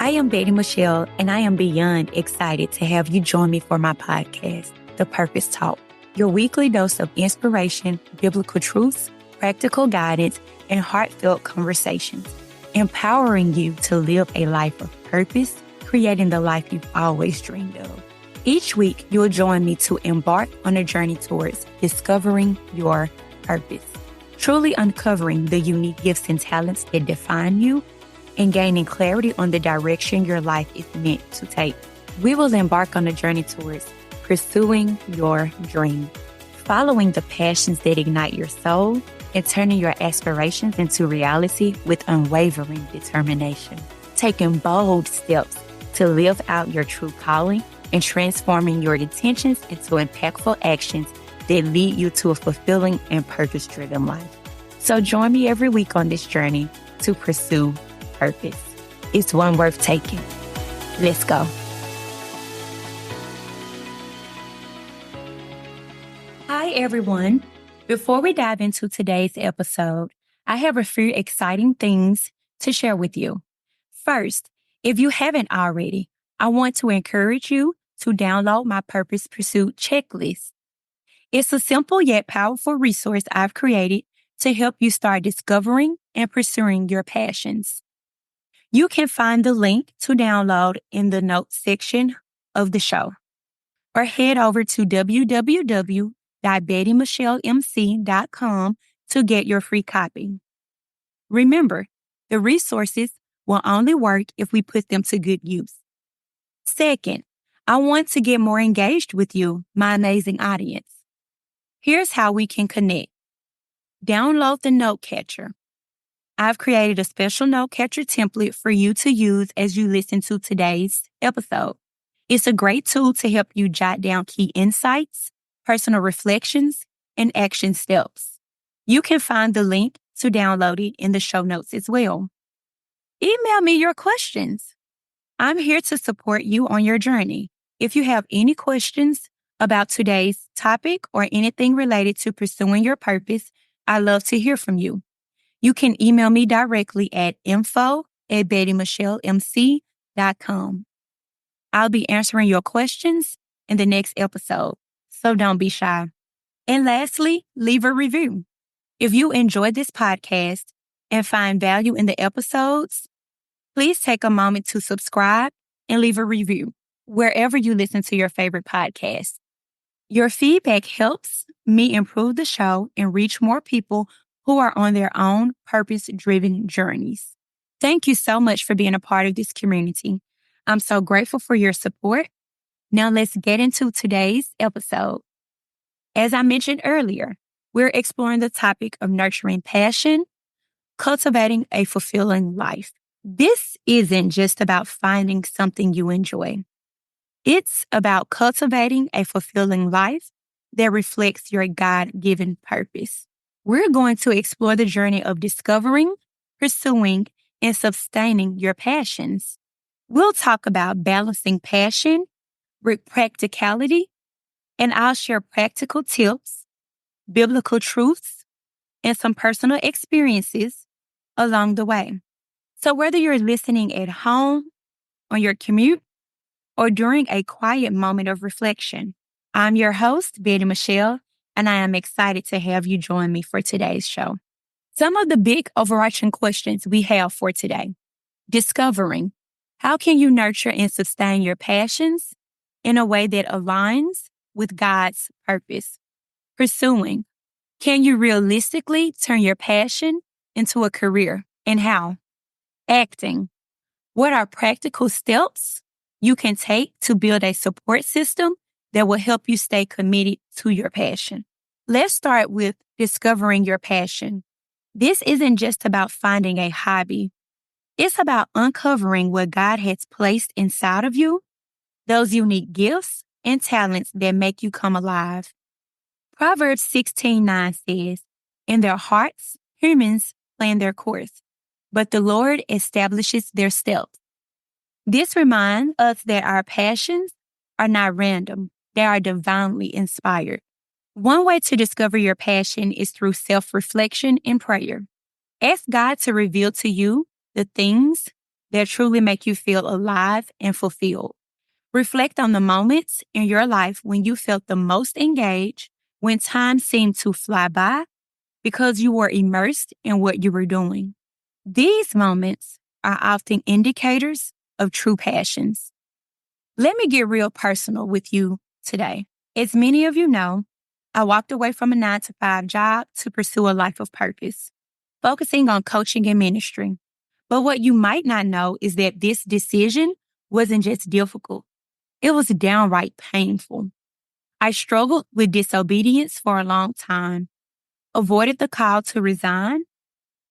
I am Betty Michelle, and I am beyond excited to have you join me for my podcast, The Purpose Talk, your weekly dose of inspiration, biblical truths, practical guidance, and heartfelt conversations, empowering you to live a life of purpose, creating the life you've always dreamed of. Each week, you'll join me to embark on a journey towards discovering your purpose, truly uncovering the unique gifts and talents that define you, and gaining clarity on the direction your life is meant to take. We will embark on a journey towards pursuing your dream, following the passions that ignite your soul, and turning your aspirations into reality with unwavering determination. Taking bold steps to live out your true calling and transforming your intentions into impactful actions that lead you to a fulfilling and purpose-driven life. So join me every week on this journey to pursue purpose. It's one worth taking. Let's go. Hi, everyone. Before we dive into today's episode, I have a few exciting things to share with you. First, if you haven't already, I want to encourage you to download my Purpose Pursuit Checklist. It's a simple yet powerful resource I've created to help you start discovering and pursuing your passions. You can find the link to download in the notes section of the show, or head over to www.bettymichellemc.com to get your free copy. Remember, the resources will only work if we put them to good use. Second, I want to get more engaged with you, my amazing audience. Here's how we can connect. Download the note catcher. I've created a special note catcher template for you to use as you listen to today's episode. It's a great tool to help you jot down key insights, personal reflections, and action steps. You can find the link to download it in the show notes as well. Email me your questions. I'm here to support you on your journey. If you have any questions about today's topic or anything related to pursuing your purpose, I'd love to hear from you. You can email me directly at info@bettymichellemc.com. I'll be answering your questions in the next episode, so don't be shy. And lastly, leave a review. If you enjoyed this podcast and find value in the episodes, please take a moment to subscribe and leave a review wherever you listen to your favorite podcast. Your feedback helps me improve the show and reach more people who are on their own purpose-driven journeys. Thank you so much for being a part of this community. I'm so grateful for your support. Now let's get into today's episode. As I mentioned earlier, we're exploring the topic of nurturing passion, cultivating a fulfilling life. This isn't just about finding something you enjoy. It's about cultivating a fulfilling life that reflects your God-given purpose. We're going to explore the journey of discovering, pursuing, and sustaining your passions. We'll talk about balancing passion with practicality, and I'll share practical tips, biblical truths, and some personal experiences along the way. So whether you're listening at home, on your commute, or during a quiet moment of reflection, I'm your host, Betty Michelle, and I am excited to have you join me for today's show. Some of the big overarching questions we have for today. Discovering. How can you nurture and sustain your passions in a way that aligns with God's purpose? Pursuing. Can you realistically turn your passion into a career, and how? Acting. What are practical steps you can take to build a support system that will help you stay committed to your passion? Let's start with discovering your passion. This isn't just about finding a hobby. It's about uncovering what God has placed inside of you, those unique gifts and talents that make you come alive. Proverbs 16:9 says, "In their hearts, humans plan their course, but the Lord establishes their steps." This reminds us that our passions are not random. They are divinely inspired. One way to discover your passion is through self-reflection and prayer. Ask God to reveal to you the things that truly make you feel alive and fulfilled. Reflect on the moments in your life when you felt the most engaged, when time seemed to fly by because you were immersed in what you were doing. These moments are often indicators of true passions. Let me get real personal with you today. As many of you know, I walked away from a 9-to-5 job to pursue a life of purpose, focusing on coaching and ministry. But what you might not know is that this decision wasn't just difficult, it was downright painful. I struggled with disobedience for a long time, avoided the call to resign,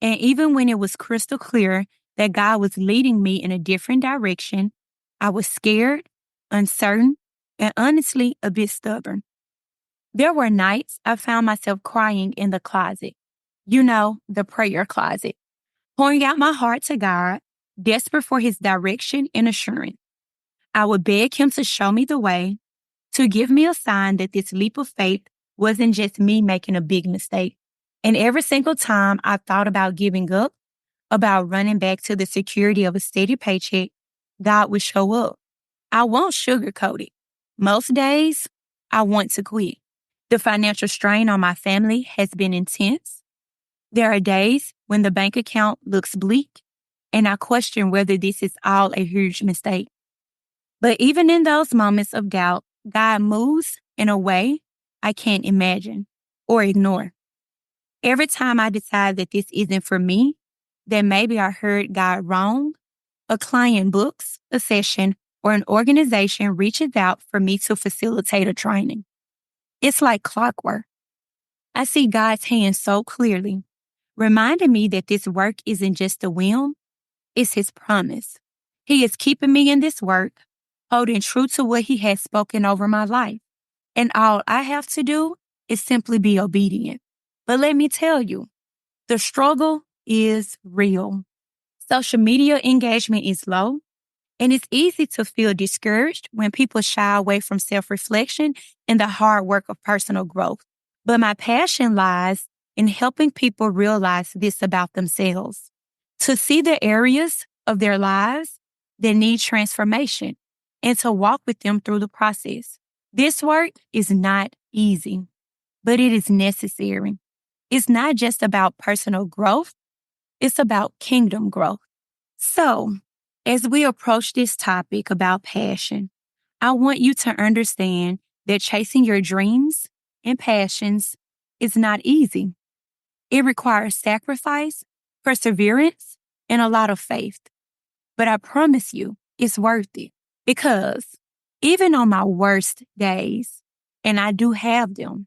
and even when it was crystal clear that God was leading me in a different direction, I was scared, uncertain, and honestly a bit stubborn. There were nights I found myself crying in the closet. You know, the prayer closet, pouring out my heart to God, desperate for his direction and assurance. I would beg him to show me the way, to give me a sign that this leap of faith wasn't just me making a big mistake. And every single time I thought about giving up, about running back to the security of a steady paycheck, God would show up. I won't sugarcoat it. Most days, I want to quit. The financial strain on my family has been intense. There are days when the bank account looks bleak, and I question whether this is all a huge mistake. But even in those moments of doubt, God moves in a way I can't imagine or ignore. Every time I decide that this isn't for me, then maybe I heard God wrong, a client books a session or an organization reaches out for me to facilitate a training. It's like clockwork. I see God's hand so clearly, reminding me that this work isn't just a whim, it's his promise. He is keeping me in this work, holding true to what he has spoken over my life. And all I have to do is simply be obedient. But let me tell you, the struggle is real. Social media engagement is low, and it's easy to feel discouraged when people shy away from self-reflection and the hard work of personal growth. But my passion lies in helping people realize this about themselves, to see the areas of their lives that need transformation and to walk with them through the process. This work is not easy, but it is necessary. It's not just about personal growth, it's about kingdom growth. So, as we approach this topic about passion, I want you to understand that chasing your dreams and passions is not easy. It requires sacrifice, perseverance, and a lot of faith. But I promise you, it's worth it because even on my worst days, and I do have them,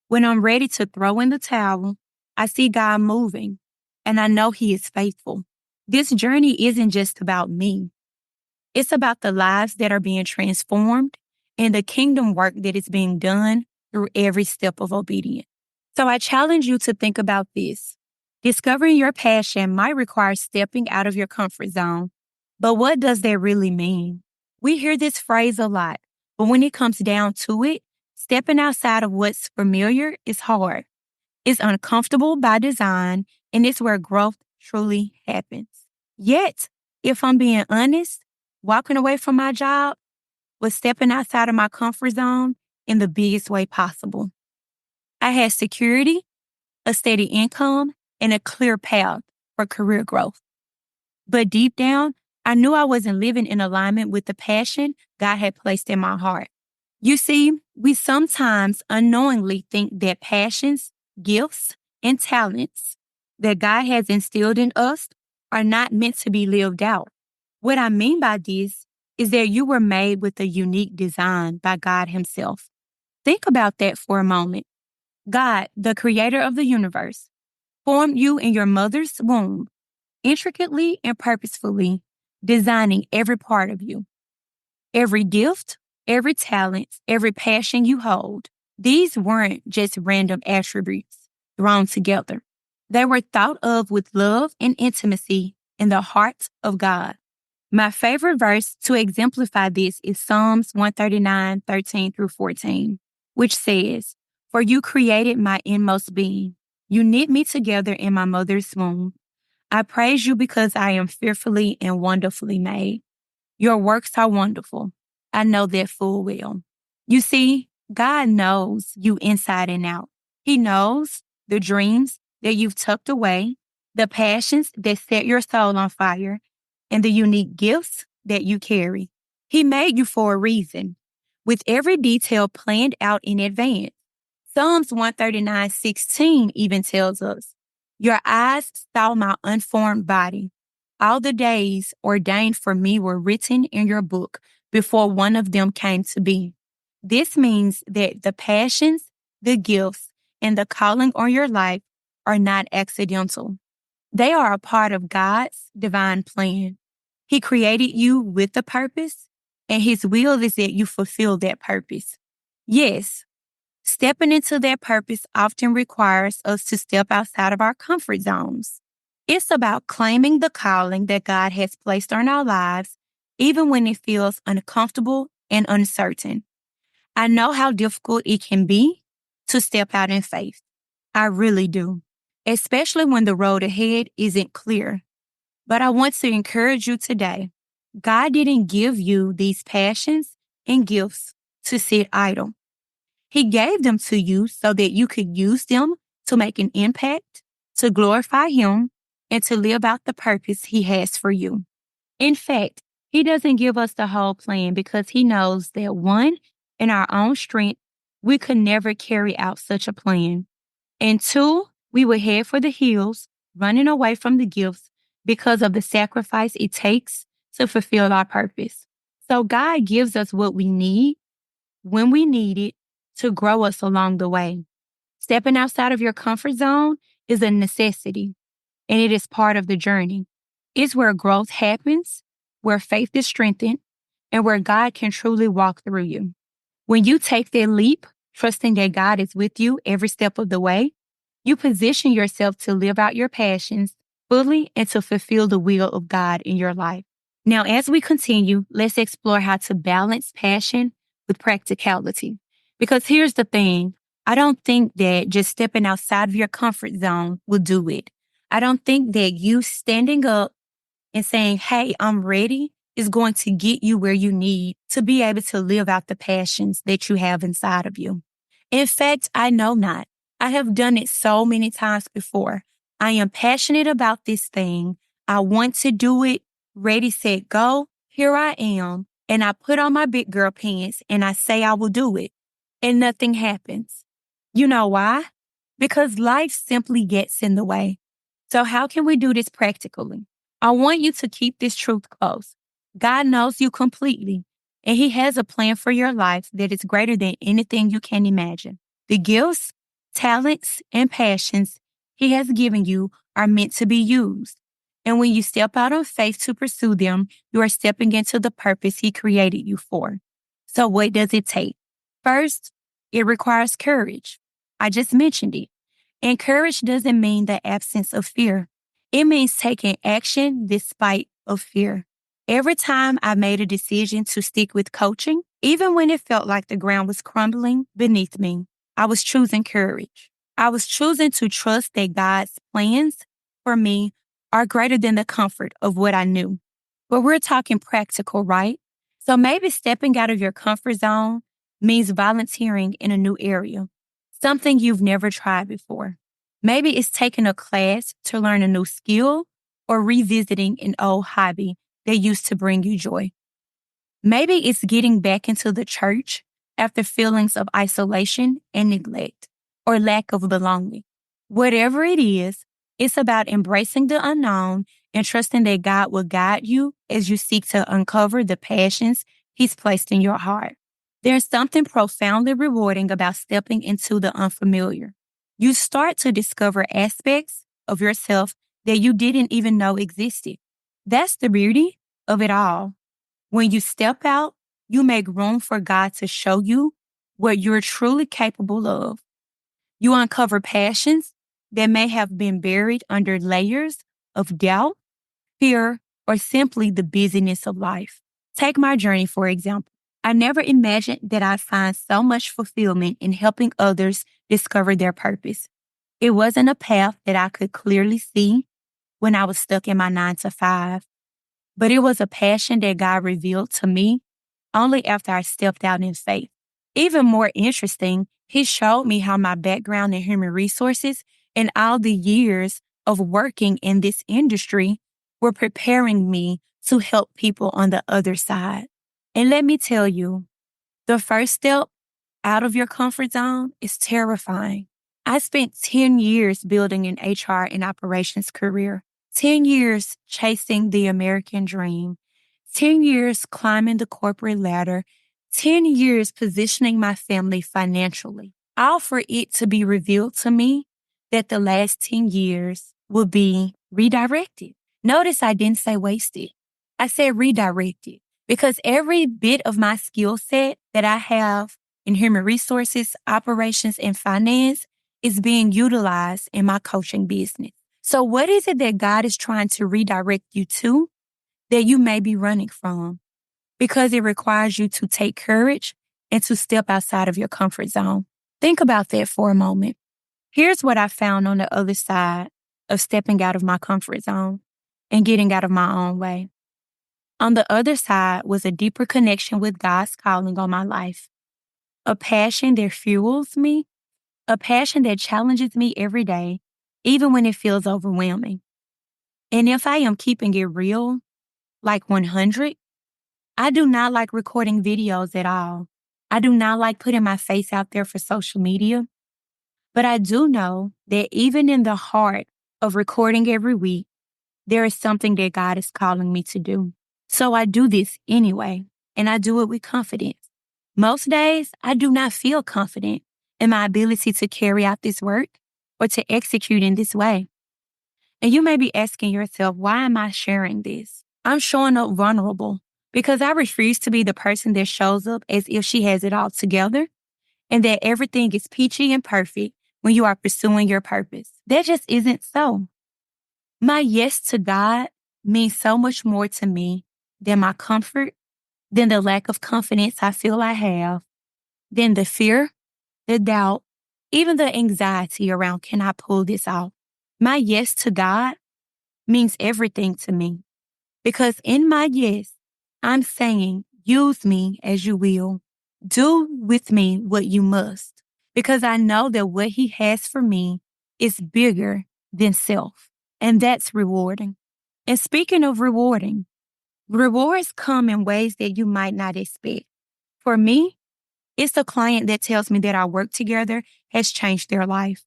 when I'm ready to throw in the towel, I see God moving and I know he is faithful. This journey isn't just about me. It's about the lives that are being transformed and the kingdom work that is being done through every step of obedience. So I challenge you to think about this. Discovering your passion might require stepping out of your comfort zone. But what does that really mean? We hear this phrase a lot, but when it comes down to it, stepping outside of what's familiar is hard. It's uncomfortable by design, and it's where growth truly happens. Yet, if I'm being honest, walking away from my job was stepping outside of my comfort zone in the biggest way possible. I had security, a steady income, and a clear path for career growth. But deep down, I knew I wasn't living in alignment with the passion God had placed in my heart. You see, we sometimes unknowingly think that passions, gifts, and talents that God has instilled in us are not meant to be lived out. What I mean by this is that you were made with a unique design by God Himself. Think about that for a moment. God, the creator of the universe, formed you in your mother's womb, intricately and purposefully designing every part of you. Every gift, every talent, every passion you hold, these weren't just random attributes thrown together. They were thought of with love and intimacy in the heart of God. My favorite verse to exemplify this is Psalms 139:13 through 14, which says, "For you created my inmost being. You knit me together in my mother's womb. I praise you because I am fearfully and wonderfully made. Your works are wonderful. I know that full well. You see, God knows you inside and out. He knows the dreams that you've tucked away, the passions that set your soul on fire, and the unique gifts that you carry. He made you for a reason, with every detail planned out in advance. Psalms 139:16 even tells us, your eyes saw my unformed body. All the days ordained for me were written in your book before one of them came to be. This means that the passions, the gifts, and the calling on your life are not accidental. They are a part of God's divine plan. He created you with a purpose, and His will is that you fulfill that purpose. Yes, stepping into that purpose often requires us to step outside of our comfort zones. It's about claiming the calling that God has placed on our lives, even when it feels uncomfortable and uncertain. I know how difficult it can be to step out in faith. I really do, especially when the road ahead isn't clear. But I want to encourage you today. God didn't give you these passions and gifts to sit idle. He gave them to you so that you could use them to make an impact, to glorify Him, and to live out the purpose He has for you. In fact, He doesn't give us the whole plan because He knows that one, in our own strength, we could never carry out such a plan. And two, we would head for the hills, running away from the gifts because of the sacrifice it takes to fulfill our purpose. So God gives us what we need when we need it to grow us along the way. Stepping outside of your comfort zone is a necessity, and it is part of the journey. It's where growth happens, where faith is strengthened, and where God can truly walk through you. When you take that leap, trusting that God is with you every step of the way, you position yourself to live out your passions fully and to fulfill the will of God in your life. Now, as we continue, let's explore how to balance passion with practicality. Because here's the thing, I don't think that just stepping outside of your comfort zone will do it. I don't think that you standing up and saying, hey, I'm ready, is going to get you where you need to be able to live out the passions that you have inside of you. In fact, I know not. I have done it so many times before. I am passionate about this thing. I want to do it. Ready, set, go. Here I am. And I put on my big girl pants and I say I will do it. And nothing happens. You know why? Because life simply gets in the way. So how can we do this practically? I want you to keep this truth close. God knows you completely, and He has a plan for your life that is greater than anything you can imagine. The gifts, talents, and passions He has given you are meant to be used. And when you step out on faith to pursue them, you are stepping into the purpose He created you for. So what does it take? First, it requires courage. I just mentioned it. And courage doesn't mean the absence of fear. It means taking action despite of fear. Every time I made a decision to stick with coaching, even when it felt like the ground was crumbling beneath me, I was choosing courage. I was choosing to trust that God's plans for me are greater than the comfort of what I knew. But we're talking practical, right? So maybe stepping out of your comfort zone means volunteering in a new area, something you've never tried before. Maybe it's taking a class to learn a new skill or revisiting an old hobby that used to bring you joy. Maybe it's getting back into the church after feelings of isolation and neglect or lack of belonging. Whatever it is, it's about embracing the unknown and trusting that God will guide you as you seek to uncover the passions He's placed in your heart. There's something profoundly rewarding about stepping into the unfamiliar. You start to discover aspects of yourself that you didn't even know existed. That's the beauty of it all. When you step out, you make room for God to show you what you're truly capable of. You uncover passions that may have been buried under layers of doubt, fear, or simply the busyness of life. Take my journey, for example. I never imagined that I'd find so much fulfillment in helping others discover their purpose. It wasn't a path that I could clearly see, when I was stuck in my 9 to 5. But it was a passion that God revealed to me only after I stepped out in faith. Even more interesting, He showed me how my background in human resources and all the years of working in this industry were preparing me to help people on the other side. And let me tell you, the first step out of your comfort zone is terrifying. I spent 10 years building an HR and operations career, 10 years chasing the American dream, 10 years climbing the corporate ladder, 10 years positioning my family financially, all for it to be revealed to me that the last 10 years will be redirected. Notice I didn't say wasted. I said redirected because every bit of my skill set that I have in human resources, operations, and finance is being utilized in my coaching business. So what is it that God is trying to redirect you to that you may be running from? Because it requires you to take courage and to step outside of your comfort zone. Think about that for a moment. Here's what I found on the other side of stepping out of my comfort zone and getting out of my own way. On the other side was a deeper connection with God's calling on my life, a passion that fuels me, a passion that challenges me every day, even when it feels overwhelming. And if I am keeping it real, like 100, I do not like recording videos at all. I do not like putting my face out there for social media. But I do know that even in the heart of recording every week, there is something that God is calling me to do. So I do this anyway, and I do it with confidence. Most days, I do not feel confident in my ability to carry out this work or to execute in this way. And you may be asking yourself, why am I sharing this? I'm showing up vulnerable because I refuse to be the person that shows up as if she has it all together and that everything is peachy and perfect when you are pursuing your purpose. That just isn't so. My yes to God means so much more to me than my comfort, than the lack of confidence I feel I have, than the fear, the doubt, even the anxiety around can I pull this off. My yes to God means everything to me because in my yes, I'm saying, use me as you will. Do with me what you must because I know that what He has for me is bigger than self, and that's rewarding. And speaking of rewarding, rewards come in ways that you might not expect. For me, it's the client that tells me that our work together has changed their life,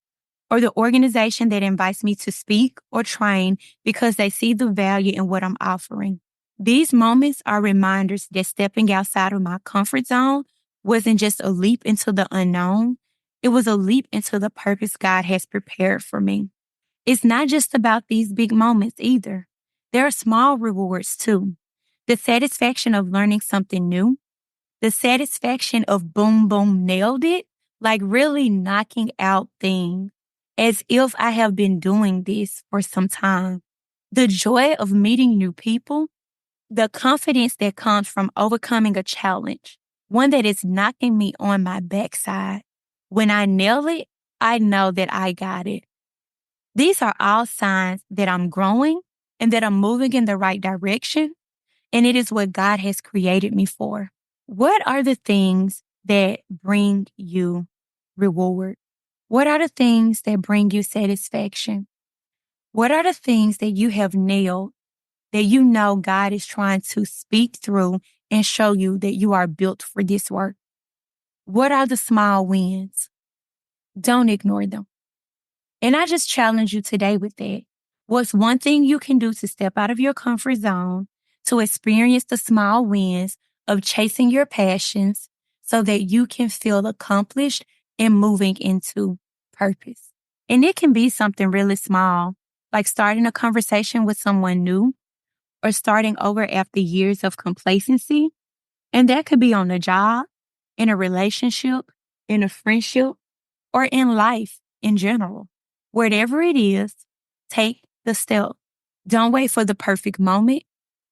or the organization that invites me to speak or train because they see the value in what I'm offering. These moments are reminders that stepping outside of my comfort zone wasn't just a leap into the unknown, it was a leap into the purpose God has prepared for me. It's not just about these big moments either. There are small rewards too. The satisfaction of learning something new, the satisfaction of boom, boom, nailed it, like really knocking out things as if I have been doing this for some time. The joy of meeting new people, the confidence that comes from overcoming a challenge, one that is knocking me on my backside. When I nail it, I know that I got it. These are all signs that I'm growing and that I'm moving in the right direction, and it is what God has created me for. What are the things that bring you reward? What are the things that bring you satisfaction? What are the things that you have nailed that you know God is trying to speak through and show you that you are built for this work? What are the small wins? Don't ignore them. And I just challenge you today with that. What's one thing you can do to step out of your comfort zone, to experience the small wins of chasing your passions so that you can feel accomplished and moving into purpose? And it can be something really small, like starting a conversation with someone new or starting over after years of complacency. And that could be on a job, in a relationship, in a friendship, or in life in general. Whatever it is, take the step. Don't wait for the perfect moment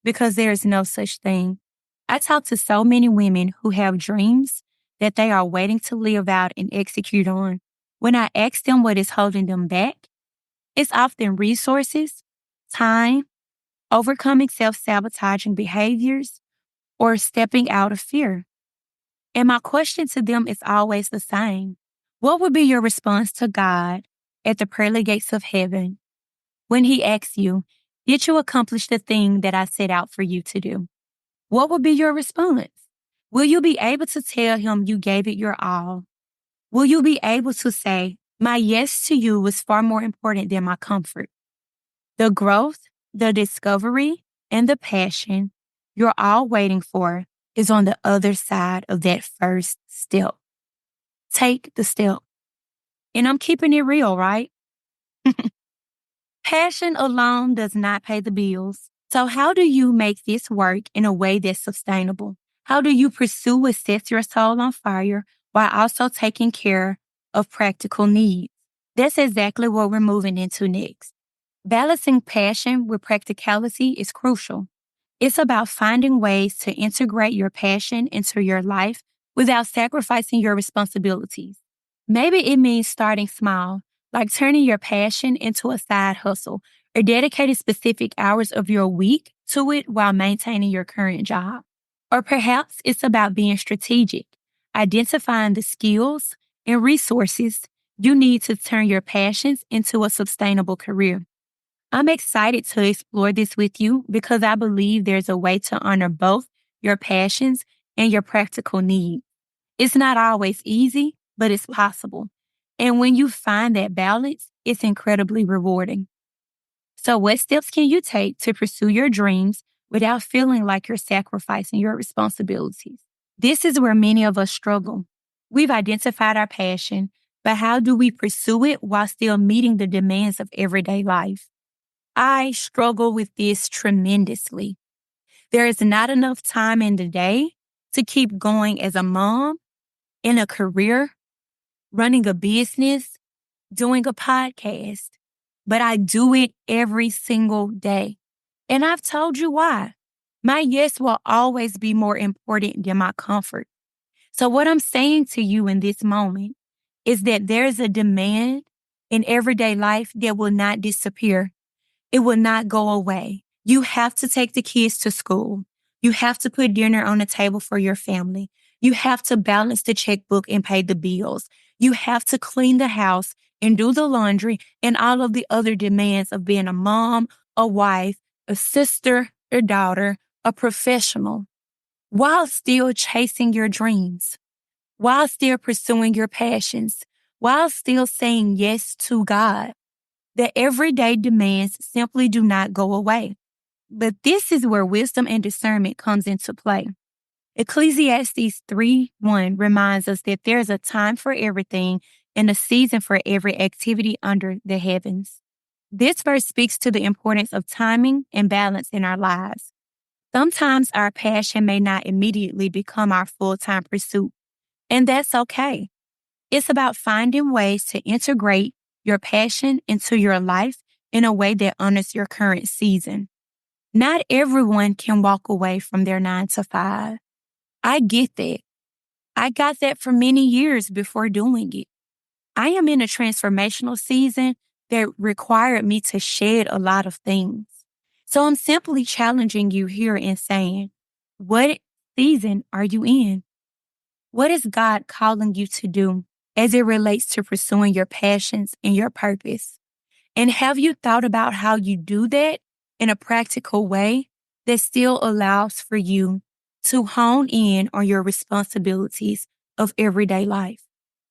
because there is no such thing. I talk to so many women who have dreams that they are waiting to live out and execute on. When I ask them what is holding them back, it's often resources, time, overcoming self-sabotaging behaviors, or stepping out of fear? And my question to them is always the same. What would be your response to God at the pearly gates of heaven when He asks you, did you accomplish the thing that I set out for you to do? What would be your response? Will you be able to tell Him you gave it your all? Will you be able to say, my yes to you was far more important than my comfort? The growth, the discovery, and the passion you're all waiting for is on the other side of that first step. Take the step. And I'm keeping it real, right? Passion alone does not pay the bills. So how do you make this work in a way that's sustainable? How do you pursue what sets your soul on fire while also taking care of practical needs? That's exactly what we're moving into next. Balancing passion with practicality is crucial. It's about finding ways to integrate your passion into your life without sacrificing your responsibilities. Maybe it means starting small, like turning your passion into a side hustle or dedicating specific hours of your week to it while maintaining your current job. Or perhaps it's about being strategic, identifying the skills and resources you need to turn your passions into a sustainable career. I'm excited to explore this with you because I believe there's a way to honor both your passions and your practical needs. It's not always easy, but it's possible. And when you find that balance, it's incredibly rewarding. So, what steps can you take to pursue your dreams without feeling like you're sacrificing your responsibilities? This is where many of us struggle. We've identified our passion, but how do we pursue it while still meeting the demands of everyday life? I struggle with this tremendously. There is not enough time in the day to keep going as a mom, in a career, running a business, doing a podcast, but I do it every single day. And I've told you why. My yes will always be more important than my comfort. So what I'm saying to you in this moment is that there's a demand in everyday life that will not disappear. It will not go away. You have to take the kids to school. You have to put dinner on the table for your family. You have to balance the checkbook and pay the bills. You have to clean the house and do the laundry and all of the other demands of being a mom, a wife, a sister, a daughter, a professional, while still chasing your dreams, while still pursuing your passions, while still saying yes to God. The everyday demands simply do not go away. But this is where wisdom and discernment comes into play. Ecclesiastes 3:1 reminds us that there is a time for everything and a season for every activity under the heavens. This verse speaks to the importance of timing and balance in our lives. Sometimes our passion may not immediately become our full-time pursuit, and that's okay. It's about finding ways to integrate your passion into your life in a way that honors your current season. Not everyone can walk away from their 9 to 5. I get that. I got that for many years before doing it. I am in a transformational season that required me to shed a lot of things. So I'm simply challenging you here and saying, what season are you in? What is God calling you to do as it relates to pursuing your passions and your purpose? And have you thought about how you do that in a practical way that still allows for you to hone in on your responsibilities of everyday life?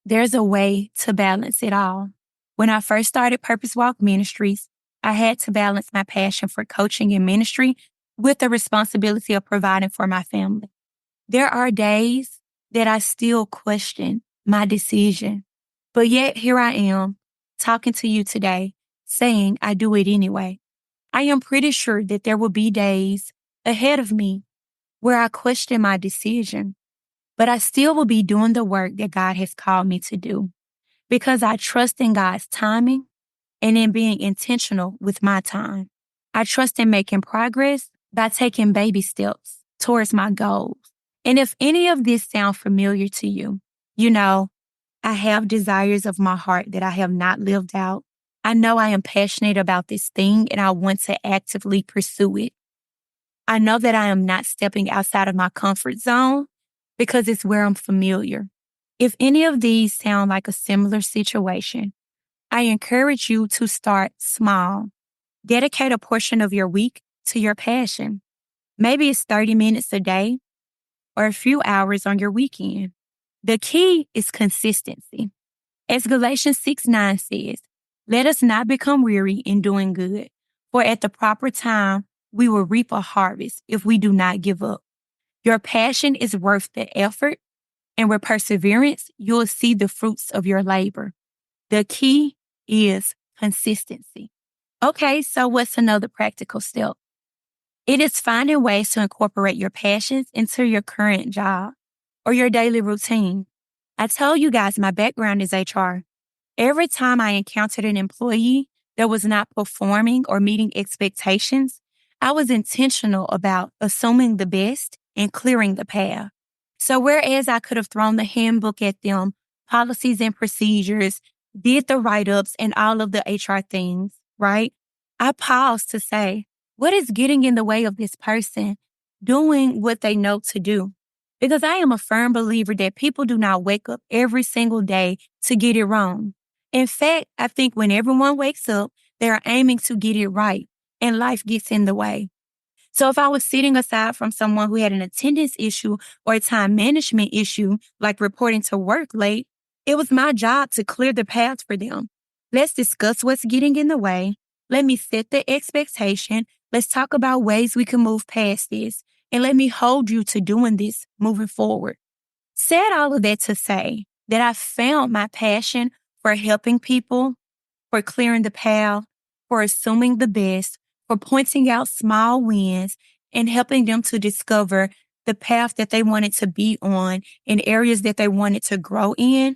There's a way to balance it all. When I first started Purpose Walk Ministries, I had to balance my passion for coaching and ministry with the responsibility of providing for my family. There are days that I still question my decision, but yet here I am talking to you today saying I do it anyway. I am pretty sure that there will be days ahead of me where I question my decision, but I still will be doing the work that God has called me to do because I trust in God's timing and in being intentional with my time. I trust in making progress by taking baby steps towards my goals. And if any of this sounds familiar to you, you know, I have desires of my heart that I have not lived out. I know I am passionate about this thing and I want to actively pursue it. I know that I am not stepping outside of my comfort zone because it's where I'm familiar. If any of these sound like a similar situation, I encourage you to start small. Dedicate a portion of your week to your passion. Maybe it's 30 minutes a day or a few hours on your weekend. The key is consistency. As Galatians 6:9 says, let us not become weary in doing good, for at the proper time we will reap a harvest if we do not give up. Your passion is worth the effort, and with perseverance, you will see the fruits of your labor. The key is consistency. Okay, so what's another practical step? It is finding ways to incorporate your passions into your current job or your daily routine. I told you guys my background is HR. Every time I encountered an employee that was not performing or meeting expectations, I was intentional about assuming the best and clearing the path. So whereas I could have thrown the handbook at them, policies and procedures, did the write-ups and all of the HR things, right? I paused to say, what is getting in the way of this person doing what they know to do? Because I am a firm believer that people do not wake up every single day to get it wrong. In fact, I think when everyone wakes up, they are aiming to get it right and life gets in the way. So if I was sitting aside from someone who had an attendance issue or a time management issue, like reporting to work late, it was my job to clear the path for them. Let's discuss what's getting in the way. Let me set the expectation. Let's talk about ways we can move past this. And let me hold you to doing this moving forward. Said all of that to say that I found my passion for helping people, for clearing the path, for assuming the best, for pointing out small wins and helping them to discover the path that they wanted to be on in areas that they wanted to grow in.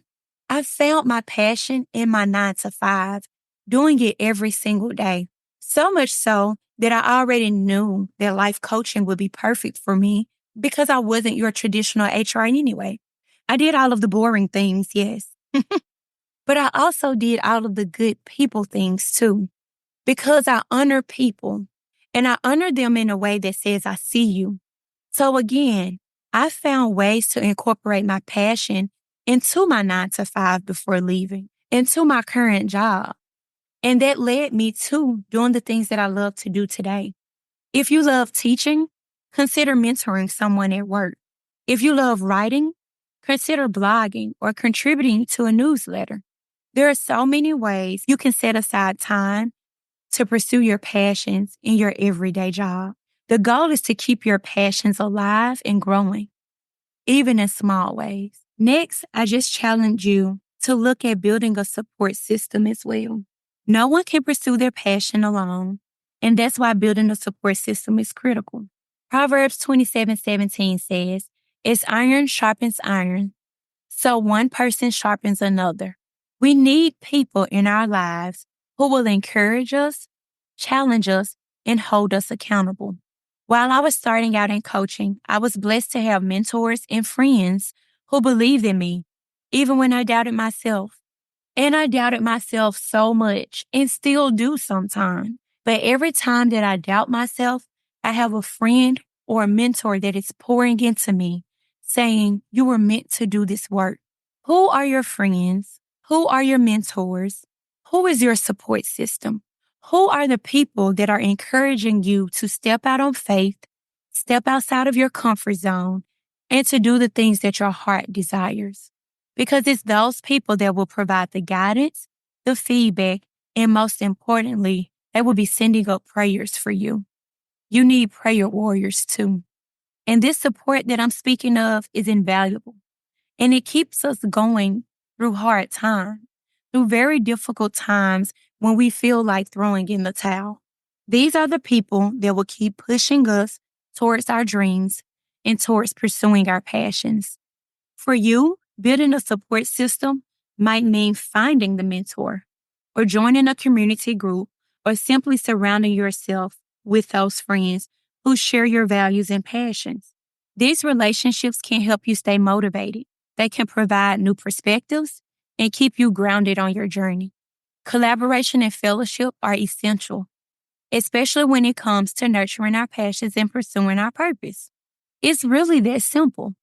I found my passion in my 9 to 5, doing it every single day. So much so that I already knew that life coaching would be perfect for me because I wasn't your traditional HR anyway. I did all of the boring things, yes. But I also did all of the good people things too, because I honor people and I honor them in a way that says, I see you. So again, I found ways to incorporate my passion into my 9 to 5 before leaving, into my current job. And that led me to doing the things that I love to do today. If you love teaching, consider mentoring someone at work. If you love writing, consider blogging or contributing to a newsletter. There are so many ways you can set aside time to pursue your passions in your everyday job. The goal is to keep your passions alive and growing, even in small ways. Next, I just challenge you to look at building a support system as well. No one can pursue their passion alone, and that's why building a support system is critical. Proverbs 27:17 says, as iron sharpens iron, so one person sharpens another. We need people in our lives who will encourage us, challenge us, and hold us accountable. While I was starting out in coaching, I was blessed to have mentors and friends who believed in me, even when I doubted myself. And I doubted myself so much and still do sometimes. But every time that I doubt myself, I have a friend or a mentor that is pouring into me, saying, you were meant to do this work. Who are your friends? Who are your mentors? Who is your support system? Who are the people that are encouraging you to step out on faith, step outside of your comfort zone, and to do the things that your heart desires? Because it's those people that will provide the guidance, the feedback, and most importantly, they will be sending up prayers for you. You need prayer warriors too. And this support that I'm speaking of is invaluable. And it keeps us going through hard times, through very difficult times when we feel like throwing in the towel. These are the people that will keep pushing us towards our dreams and towards pursuing our passions. For you, building a support system might mean finding the mentor or joining a community group or simply surrounding yourself with those friends who share your values and passions. These relationships can help you stay motivated. They can provide new perspectives and keep you grounded on your journey. Collaboration and fellowship are essential, especially when it comes to nurturing our passions and pursuing our purpose. It's really that simple.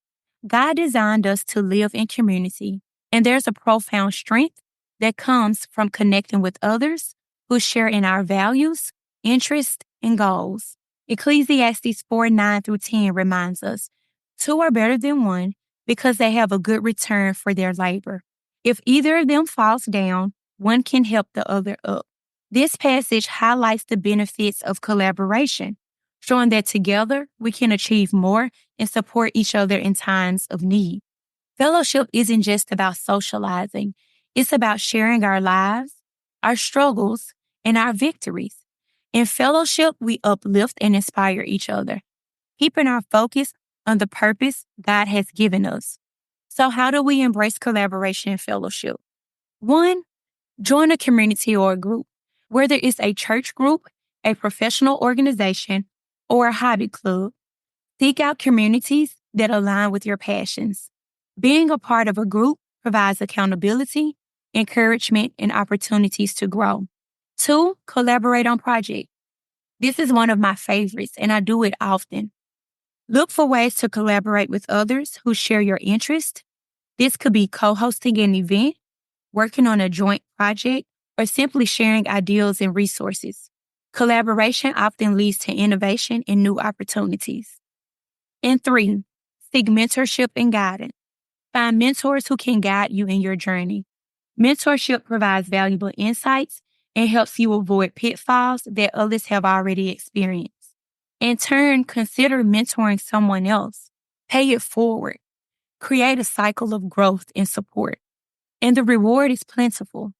God designed us to live in community, and there's a profound strength that comes from connecting with others who share in our values, interests, and goals. Ecclesiastes 4:9 through 10 reminds us two are better than one because they have a good return for their labor. If either of them falls down, one can help the other up. This passage highlights the benefits of collaboration, showing that together we can achieve more and support each other in times of need. Fellowship isn't just about socializing, it's about sharing our lives, our struggles, and our victories. In fellowship, we uplift and inspire each other, keeping our focus on the purpose God has given us. So, how do we embrace collaboration and fellowship? One, join a community or a group, whether it's a church group, a professional organization, or a hobby club. Seek out communities that align with your passions. Being a part of a group provides accountability, encouragement, and opportunities to grow. Two, collaborate on projects. This is one of my favorites, and I do it often. Look for ways to collaborate with others who share your interest. This could be co-hosting an event, working on a joint project, or simply sharing ideas and resources. Collaboration often leads to innovation and new opportunities. And three, seek mentorship and guidance. Find mentors who can guide you in your journey. Mentorship provides valuable insights and helps you avoid pitfalls that others have already experienced. In turn, consider mentoring someone else. Pay it forward. Create a cycle of growth and support. And the reward is plentiful.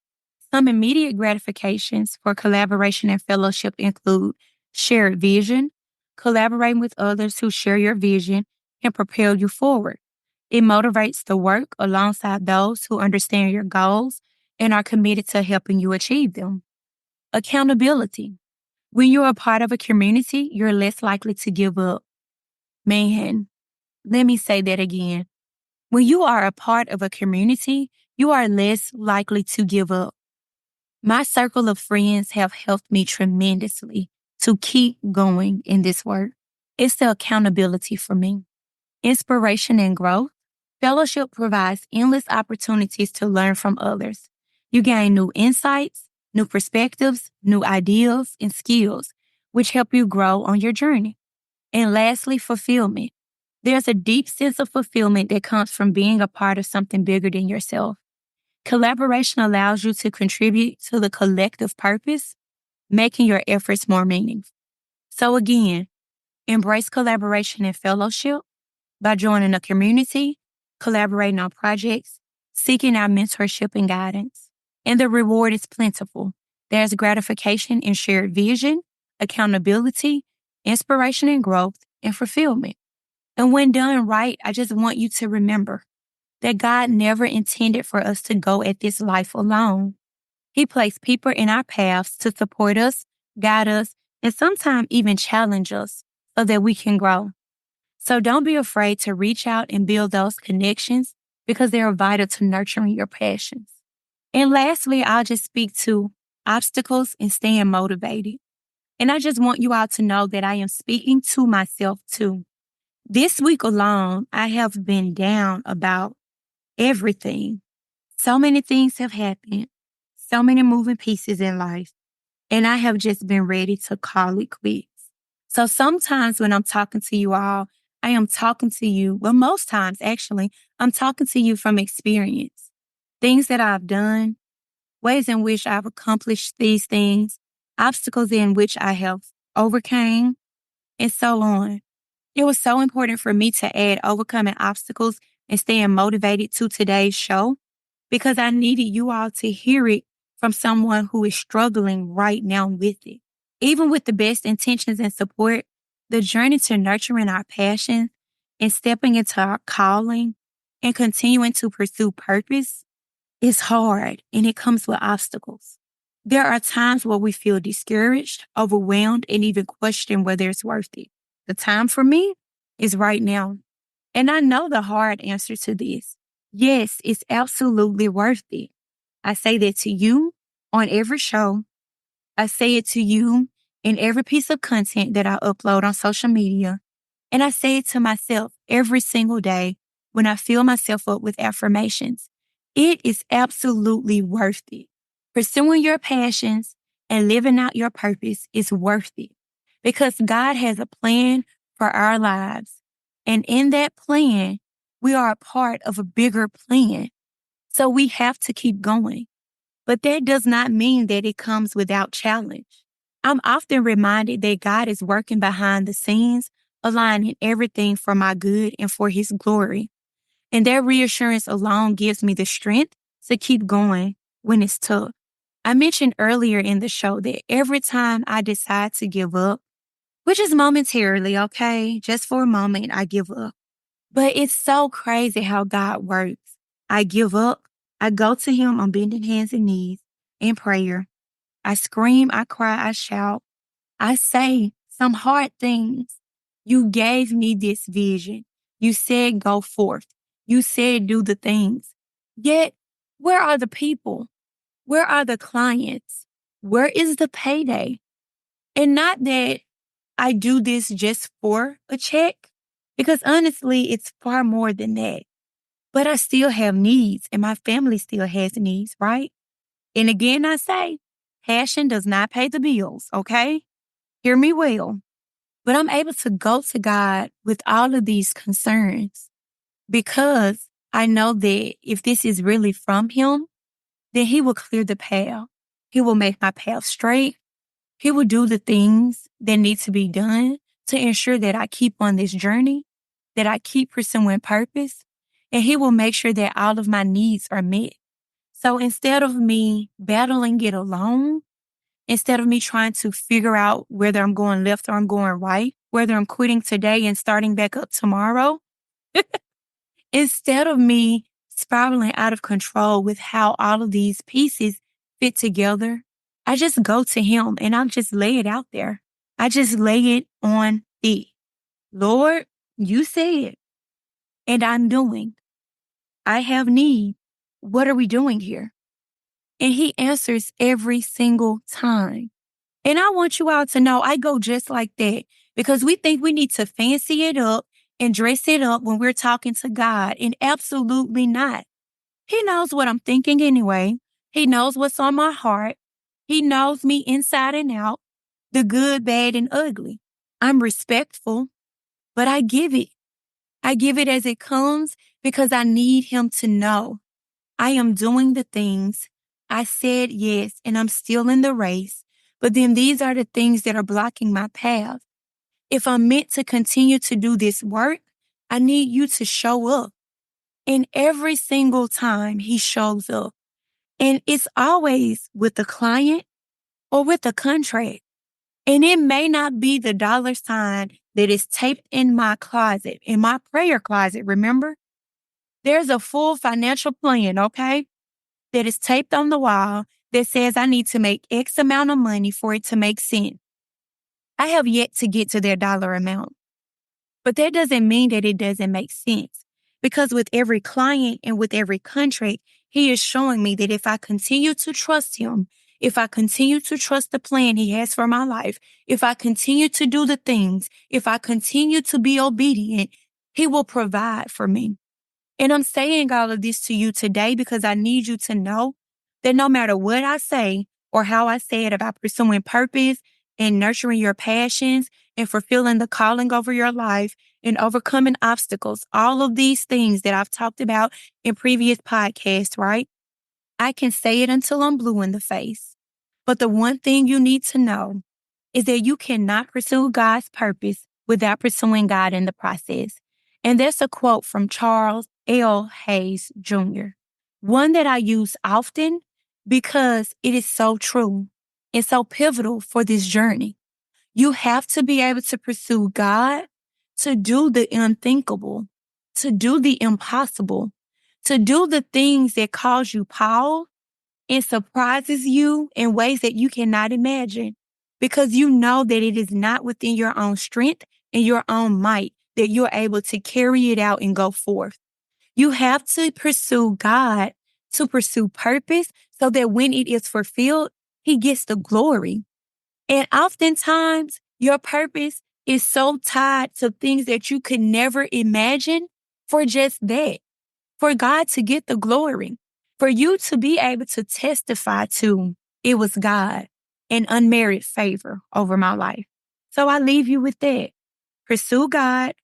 Some immediate gratifications for collaboration and fellowship include shared vision. Collaborating with others who share your vision can propel you forward. It motivates the work alongside those who understand your goals and are committed to helping you achieve them. Accountability. When you're a part of a community, you're less likely to give up. Man, let me say that again. When you are a part of a community, you are less likely to give up. My circle of friends have helped me tremendously to keep going in this work. It's the accountability for me. Inspiration and growth. Fellowship provides endless opportunities to learn from others. You gain new insights, new perspectives, new ideas, and skills, which help you grow on your journey. And lastly, fulfillment. There's a deep sense of fulfillment that comes from being a part of something bigger than yourself. Collaboration allows you to contribute to the collective purpose, making your efforts more meaningful. So again, embrace collaboration and fellowship by joining a community, collaborating on projects, seeking out mentorship and guidance. And the reward is plentiful. There's gratification in shared vision, accountability, inspiration and growth, and fulfillment. And when done right, I just want you to remember that God never intended for us to go at this life alone. He placed people in our paths to support us, guide us, and sometimes even challenge us so that we can grow. So don't be afraid to reach out and build those connections because they are vital to nurturing your passions. And lastly, I'll just speak to obstacles and staying motivated. And I just want you all to know that I am speaking to myself too. This week alone, I have been down about everything. So many things have happened, so many moving pieces in life, and I have just been ready to call it quits. So sometimes when I'm talking to you all, I am talking to you, well, most times actually, I'm talking to you from experience. Things that I've done, ways in which I've accomplished these things, obstacles in which I have overcame, and so on. It was so important for me to add overcoming obstacles and staying motivated to today's show because I needed you all to hear it from someone who is struggling right now with it. Even with the best intentions and support, the journey to nurturing our passion and stepping into our calling and continuing to pursue purpose is hard and it comes with obstacles. There are times where we feel discouraged, overwhelmed, and even question whether it's worth it. The time for me is right now. And I know the hard answer to this. Yes, it's absolutely worth it. I say that to you on every show. I say it to you in every piece of content that I upload on social media. And I say it to myself every single day when I fill myself up with affirmations. It is absolutely worth it. Pursuing your passions and living out your purpose is worth it because God has a plan for our lives. And in that plan, we are a part of a bigger plan. So we have to keep going. But that does not mean that it comes without challenge. I'm often reminded that God is working behind the scenes, aligning everything for my good and for his glory. And that reassurance alone gives me the strength to keep going when it's tough. I mentioned earlier in the show that every time I decide to give up, which is momentarily, okay, just for a moment, I give up. But it's so crazy how God works. I give up. I go to him on bending hands and knees in prayer. I scream, I cry, I shout. I say some hard things. You gave me this vision. You said go forth. You said do the things. Yet, where are the people? Where are the clients? Where is the payday? And not that I do this just for a check, because honestly, it's far more than that. But I still have needs and my family still has needs, right? And again, I say, passion does not pay the bills, okay? Hear me well. But I'm able to go to God with all of these concerns because I know that if this is really from him, then he will clear the path. He will make my path straight. He will do the things that need to be done to ensure that I keep on this journey, that I keep pursuing purpose, and he will make sure that all of my needs are met. So instead of me battling it alone, instead of me trying to figure out whether I'm going left or I'm going right, whether I'm quitting today and starting back up tomorrow, instead of me spiraling out of control with how all of these pieces fit together, I just go to him and I just lay it out there. I just lay it on thee. Lord, you said, and I'm doing. I have need. What are we doing here? And he answers every single time. And I want you all to know I go just like that because we think we need to fancy it up and dress it up when we're talking to God, and absolutely not. He knows what I'm thinking anyway. He knows what's on my heart. He knows me inside and out, the good, bad, and ugly. I'm respectful, but I give it. I give it as it comes because I need him to know I am doing the things. I said yes, and I'm still in the race. But then these are the things that are blocking my path. If I'm meant to continue to do this work, I need you to show up. And every single time he shows up, and it's always with the client or with the contract. And it may not be the dollar sign that is taped in my closet, in my prayer closet, remember? There's a full financial plan, okay? That is taped on the wall that says I need to make X amount of money for it to make sense. I have yet to get to their dollar amount, but that doesn't mean that it doesn't make sense because with every client and with every contract, he is showing me that if I continue to trust him, if I continue to trust the plan he has for my life, if I continue to do the things, if I continue to be obedient, he will provide for me. And I'm saying all of this to you today because I need you to know that no matter what I say or how I say it about pursuing purpose and nurturing your passions and fulfilling the calling over your life and overcoming obstacles, all of these things that I've talked about in previous podcasts, right? I can say it until I'm blue in the face. But the one thing you need to know is that you cannot pursue God's purpose without pursuing God in the process. And that's a quote from Charles L. Hayes Jr., one that I use often because it is so true and so pivotal for this journey. You have to be able to pursue God, to do the unthinkable, to do the impossible, to do the things that cause you pause and surprises you in ways that you cannot imagine because you know that it is not within your own strength and your own might that you're able to carry it out and go forth. You have to pursue God to pursue purpose so that when it is fulfilled, he gets the glory. And oftentimes, your purpose is so tied to things that you could never imagine for just that, for God to get the glory, for you to be able to testify to it was God and unmerited favor over my life. So I leave you with that. Pursue God,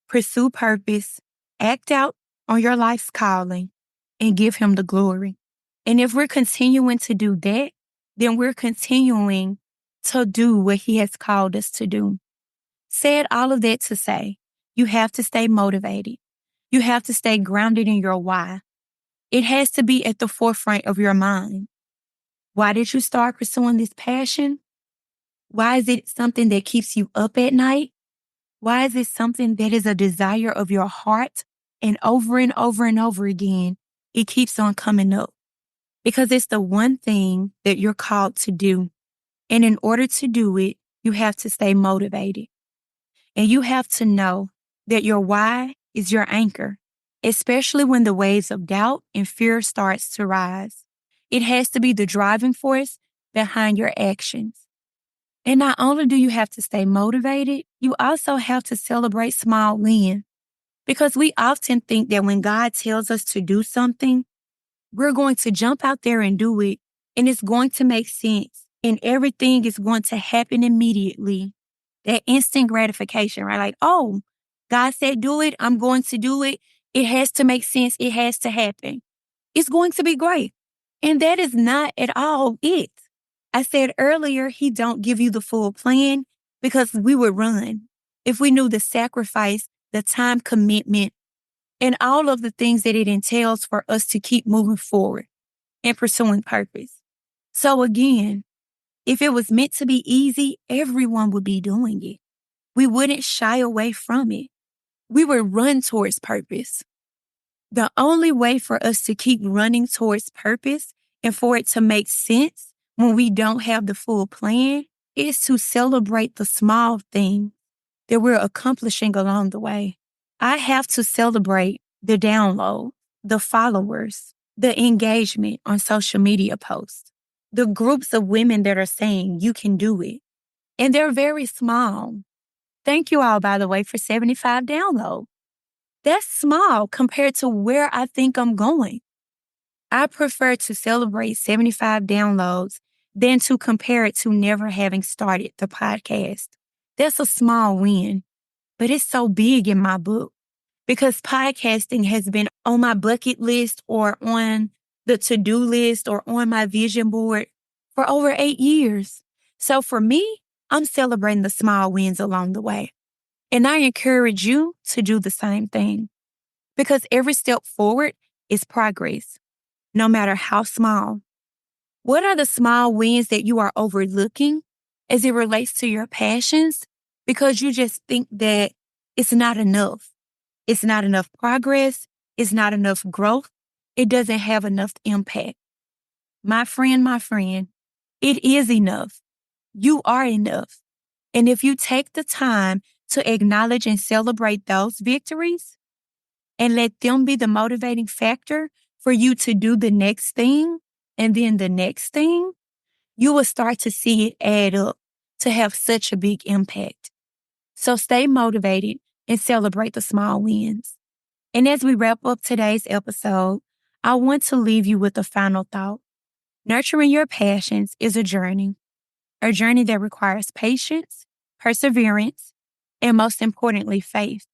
pursue purpose, act out on your life's calling, and give him the glory. And if we're continuing to do that, then we're continuing to do what he has called us to do. Said all of that to say, you have to stay motivated. You have to stay grounded in your why. It has to be at the forefront of your mind. Why did you start pursuing this passion? Why is it something that keeps you up at night? Why is it something that is a desire of your heart? And over and over and over again, it keeps on coming up because it's the one thing that you're called to do. And in order to do it, you have to stay motivated. And you have to know that your why is your anchor, especially when the waves of doubt and fear starts to rise. It has to be the driving force behind your actions. And not only do you have to stay motivated, you also have to celebrate small wins. Because we often think that when God tells us to do something, we're going to jump out there and do it, and it's going to make sense, and everything is going to happen immediately. That instant gratification, right? Like, oh, God said do it, I'm going to do it. It has to make sense. It has to happen. It's going to be great. And that is not at all it. I said earlier, he don't give you the full plan because we would run if we knew the sacrifice, the time commitment, and all of the things that it entails for us to keep moving forward and pursuing purpose. So again, if it was meant to be easy, everyone would be doing it. We wouldn't shy away from it. We would run towards purpose. The only way for us to keep running towards purpose and for it to make sense when we don't have the full plan is to celebrate the small things that we're accomplishing along the way. I have to celebrate the download, the followers, the engagement on social media posts, the groups of women that are saying you can do it. And they're very small. Thank you all, by the way, for 75 downloads. That's small compared to where I think I'm going. I prefer to celebrate 75 downloads than to compare it to never having started the podcast. That's a small win, but it's so big in my book because podcasting has been on my bucket list or on the to-do list or on my vision board for over 8 years. So for me, I'm celebrating the small wins along the way. And I encourage you to do the same thing because every step forward is progress, no matter how small. What are the small wins that you are overlooking as it relates to your passions because you just think that it's not enough? It's not enough progress. It's not enough growth. It doesn't have enough impact. My friend, it is enough. You are enough. And if you take the time to acknowledge and celebrate those victories and let them be the motivating factor for you to do the next thing and then the next thing, you will start to see it add up to have such a big impact. So stay motivated and celebrate the small wins. And as we wrap up today's episode, I want to leave you with a final thought. Nurturing your passions is a journey that requires patience, perseverance, and most importantly, faith.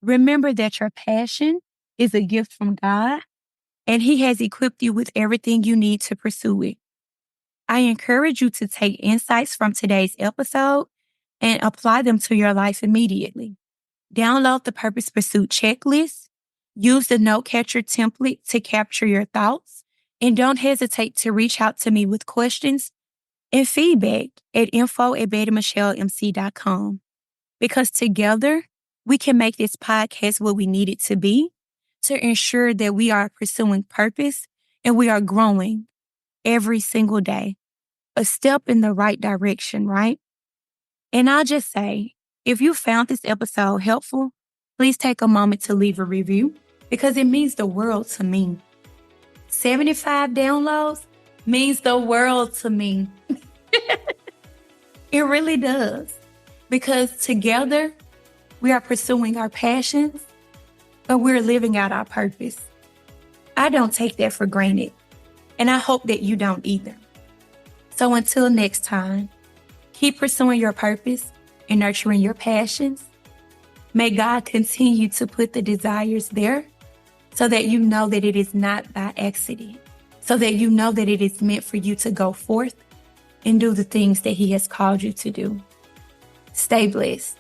Remember that your passion is a gift from God, and he has equipped you with everything you need to pursue it. I encourage you to take insights from today's episode and apply them to your life immediately. Download the Purpose Pursuit checklist, use the note catcher template to capture your thoughts, and don't hesitate to reach out to me with questions and feedback at info@bettamichellemc.com. Because together, we can make this podcast what we need it to be to ensure that we are pursuing purpose and we are growing every single day. A step in the right direction, right? And I'll just say, if you found this episode helpful, please take a moment to leave a review because it means the world to me. 75 downloads means the world to me. It really does. Because together, we are pursuing our passions, but we're living out our purpose. I don't take that for granted, and I hope that you don't either. So until next time, keep pursuing your purpose and nurturing your passions. May God continue to put the desires there so that you know that it is not by accident, so that you know that it is meant for you to go forth and do the things that He has called you to do. Stay blessed.